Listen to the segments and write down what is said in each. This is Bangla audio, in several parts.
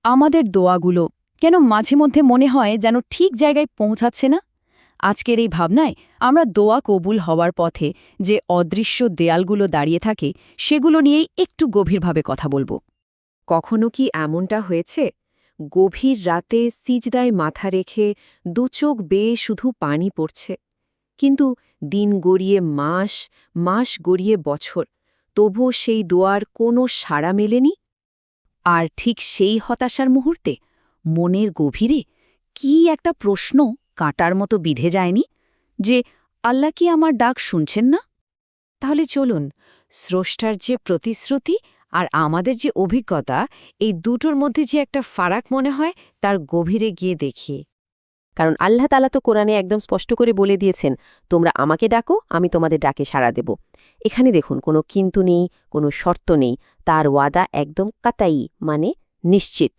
আমাদের দোয়াগুলো কেন মাঝে মধ্যে মনে হয় যেন ঠিক জায়গায় পৌঁছাচ্ছে না? আজকের এই ভাবনায় আমরা দোয়া কবুল হওয়ার পথে যে অদৃশ্য দেয়ালগুলো দাঁড়িয়ে থাকে সেগুলো নিয়েই একটু গভীরভাবে কথা বলবো। কখনো কি এমনটা হয়েছে গভীর রাতে সিজদায় মাথা রেখে দুচোখ বেয়ে শুধু পানি পড়ছে, কিন্তু দিন গড়িয়ে মাস, মাস গড়িয়ে বছর, তবুও সেই দোয়ার কোনো সাড়া মেলেনি? আর ঠিক সেই হতাশার মুহূর্তে মনের গভীরে কি একটা প্রশ্ন কাঁটার মতো বিঁধে যায়নি যে আল্লাহ কি আমার ডাক শুনছেন না? তাহলে চলুন স্রষ্টার যে প্রতিশ্রুতি আর আমাদের যে অভিজ্ঞতা, এই দুটোর মধ্যে যে একটা ফারাক মনে হয় তার গভীরে গিয়ে দেখি। কারণ আল্লাহ তাআলা তো কোরআনে একদম স্পষ্ট করে বলে দিয়েছেন, তোমরা আমাকে ডাকো, আমি তোমাদের ডাকে সাড়া দেব। এখানে দেখুন, কোনো কিন্তু নেই, কোনো শর্ত নেই, তার ওয়াদা একদম কাতাই, মানে নিশ্চিত।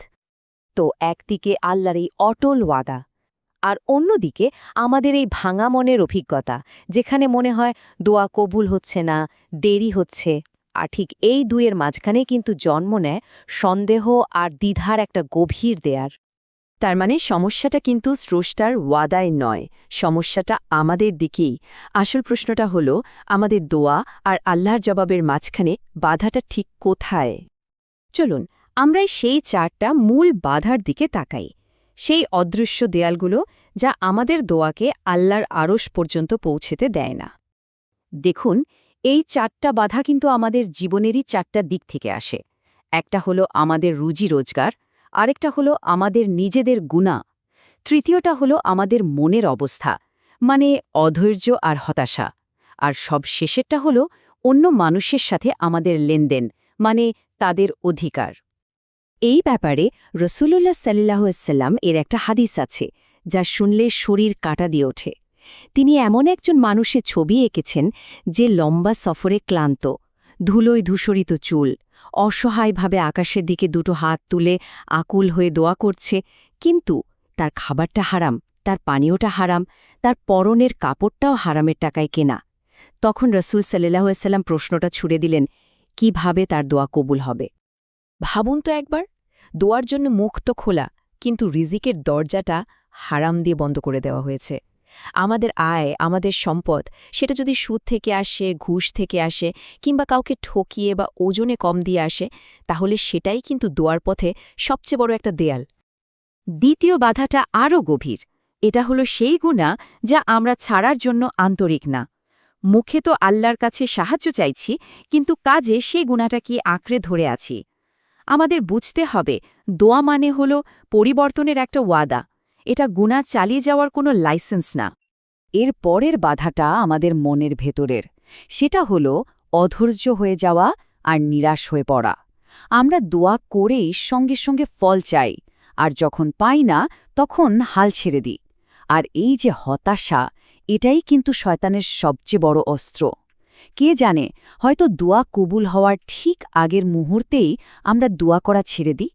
তো একদিকে আল্লাহর এই অটল ওয়াদা, আর অন্যদিকে আমাদের এই ভাঙা মনের অভিজ্ঞতা, যেখানে মনে হয় দোয়া কবুল হচ্ছে না, দেরি হচ্ছে। আর ঠিক এই দুয়ের মাঝখানে কিন্তু জন্ম নেয় সন্দেহ আর দ্বিধার একটা গভীর দেয়ার। তার মানে সমস্যাটা কিন্তু স্রষ্টার ওয়াদায় নয়, সমস্যাটা আমাদের দিকেই। আসল প্রশ্নটা হলো আমাদের দোয়া আর আল্লাহর জবাবের মাঝখানে বাধাটা ঠিক কোথায়? চলুন আমরা সেই চারটা মূল বাধার দিকে তাকাই, সেই অদৃশ্য দেয়ালগুলো যা আমাদের দোয়াকে আল্লাহর আরশ পর্যন্ত পৌঁছেতে দেয় না। দেখুন, এই চারটা বাধা কিন্তু আমাদের জীবনেরই চারটা দিক থেকে আসে। একটা হলো আমাদের রুজি রোজগার, আরেকটা হলো আমাদের নিজেদের গুনাহ, তৃতীয়টা হলো আমাদের মনের অবস্থা, মানে অধৈর্য আর হতাশা, আর সব শেষেরটা হলো অন্য মানুষের সাথে আমাদের লেনদেন, মানে তাদের অধিকার। এই ব্যাপারে রসুলুল্লাহ সাল্লাম এর একটা হাদিস আছে যা শুনলে শরীর কাঁটা দিয়ে ওঠে। তিনি এমন একজন মানুষের ছবি এঁকেছেন যে লম্বা সফরে ক্লান্ত, ধুলোয় ধূসরিত চুল, অসহায়ভাবে আকাশের দিকে দুটো হাত তুলে আকুল হয়ে দোয়া করছে, কিন্তু তার খাবারটা হারাম, তার পানীয়টা হারাম, তার পরনের কাপড়টাও হারামের টাকায় কেনা। তখন রসুল সাল্লাম প্রশ্নটা ছুড়ে দিলেন, কিভাবে তার দোয়া কবুল হবে? ভাবুন তো একবার, দোয়ার জন্য মুখ তো খোলা, কিন্তু রিজিকের দরজাটা হারাম দিয়ে বন্ধ করে দেওয়া হয়েছে। আমাদের আয়, আমাদের সম্পদ, সেটা যদি সুদ থেকে আসে, ঘুষ থেকে আসে, কিংবা কাউকে ঠকিয়ে বা ওজনে কম দিয়ে আসে, তাহলে সেটাই কিন্তু দোয়ার পথে সবচেয়ে বড় একটা দেয়াল। দ্বিতীয় বাধাটা আরও গভীর। এটা হলো সেই গুনাহ যা আমরা ছাড়ার জন্য আন্তরিক না। মুখে তো আল্লাহর কাছে সাহায্য চাইছি, কিন্তু কাজে সেই গুনাহটাকে আঁকড়ে ধরে আছি। আমাদের বুঝতে হবে, দোয়া মানে হল পরিবর্তনের একটা ওয়াদা, এটা গুনাহ চালিয়ে যাওয়ার কোনো লাইসেন্স না। এর পরের বাধাটা আমাদের মনের ভেতরের, সেটা হল অধৈর্য হয়ে যাওয়া আর নিরাশ হয়ে পড়া। আমরা দোয়া করেই সঙ্গে সঙ্গে ফল চাই, আর যখন পাই না তখন হাল ছেড়ে দিই। আর এই যে হতাশা, এটাই কিন্তু শয়তানের সবচেয়ে বড় অস্ত্র। কে জানে, হয়তো দোয়া কবুল হওয়ার ঠিক আগের মুহূর্তেই আমরা দোয়া করা ছেড়ে দিই।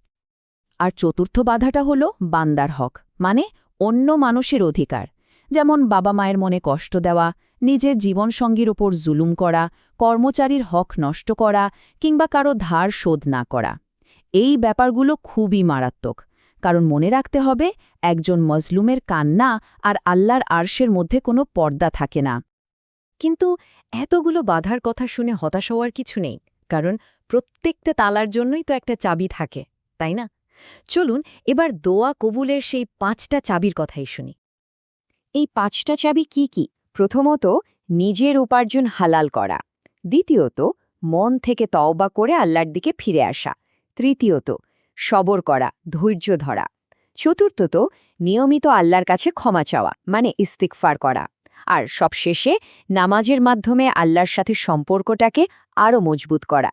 আর চতুর্থ বাধাটা হল বান্দার হক, মানে অন্য মানুষের অধিকার, যেমন বাবা মায়ের মনে কষ্ট দেওয়া, নিজের জীবনসঙ্গীর ওপর জুলুম করা, কর্মচারীর হক নষ্ট করা, কিংবা কারো ধার শোধ না করা। এই ব্যাপারগুলো খুবই মারাত্মক, কারণ মনে রাখতে হবে, একজন মজলুমের কান্না আর আল্লাহর আরশের মধ্যে কোনো পর্দা থাকে না। কিন্তু এতগুলো বাধার কথা শুনে হতাশ হওয়ার কিছু নেই, কারণ প্রত্যেকটা তালার জন্যই তো একটা চাবি থাকে, তাই না? চলুন এবার দোয়া কবুলের সেই 5টা চাবির কথাই শুনি। এই 5টা চাবি কি কি? প্রথমত, নিজের উপার্জন হালাল করা। দ্বিতীয়ত, মন থেকে তওবা করে আল্লাহর দিকে ফিরে আসা। তৃতীয়ত, সবর করা, ধৈর্য ধরা। চতুর্থত, নিয়মিত আল্লাহর কাছে ক্ষমা চাওয়া, মানে ইস্তিগফার করা। আর সবশেষে, নামাজের মাধ্যমে আল্লাহর সাথে সম্পর্কটাকে আরও মজবুত করা।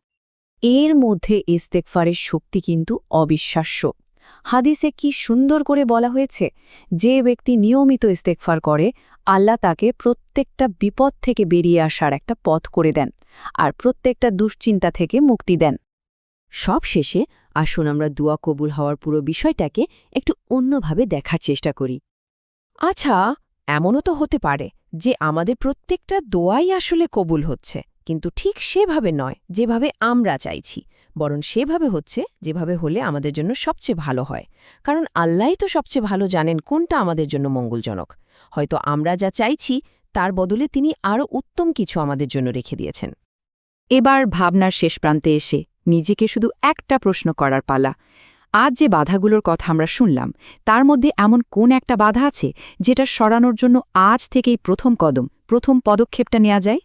এর মধ্যে ইস্তেগফারের শক্তি কিন্তু অবিশ্বাস্য। হাদিসে কি সুন্দর করে বলা হয়েছে, যে ব্যক্তি নিয়মিত ইস্তেগফার করে, আল্লাহ তাকে প্রত্যেকটা বিপদ থেকে বেরিয়ে আসার একটা পথ করে দেন, আর প্রত্যেকটা দুশ্চিন্তা থেকে মুক্তি দেন। সব শেষে আসুন আমরা দোয়া কবুল হওয়ার পুরো বিষয়টাকে একটু অন্যভাবে দেখার চেষ্টা করি। আচ্ছা, এমনও তো হতে পারে যে আমাদের প্রত্যেকটা দোয়াই আসলে কবুল হচ্ছে, কিন্তু ঠিক সেভাবে নয় যেভাবে আমরা চাইছি। বরং সেভাবে হচ্ছে যেভাবে হলে আমাদের জন্য সবচেয়ে ভালো হয়। কারণ আল্লাহই তো সবচেয়ে ভালো জানেন কোনটা আমাদের জন্য মঙ্গলজনক। হয়তো আমরা যা চাইছি তার বদলে তিনি আরও উত্তম কিছু আমাদের জন্য রেখে দিয়েছেন। এবার ভাবনার শেষ প্রান্তে এসে নিজেকে শুধু একটা প্রশ্ন করার পালা। আজ যে বাধাগুলোর কথা আমরা শুনলাম তার মধ্যে এমন কোন একটা বাধা আছে যেটা সরানোর জন্য আজ থেকেই প্রথম পদক্ষেপটা নেওয়া যায়?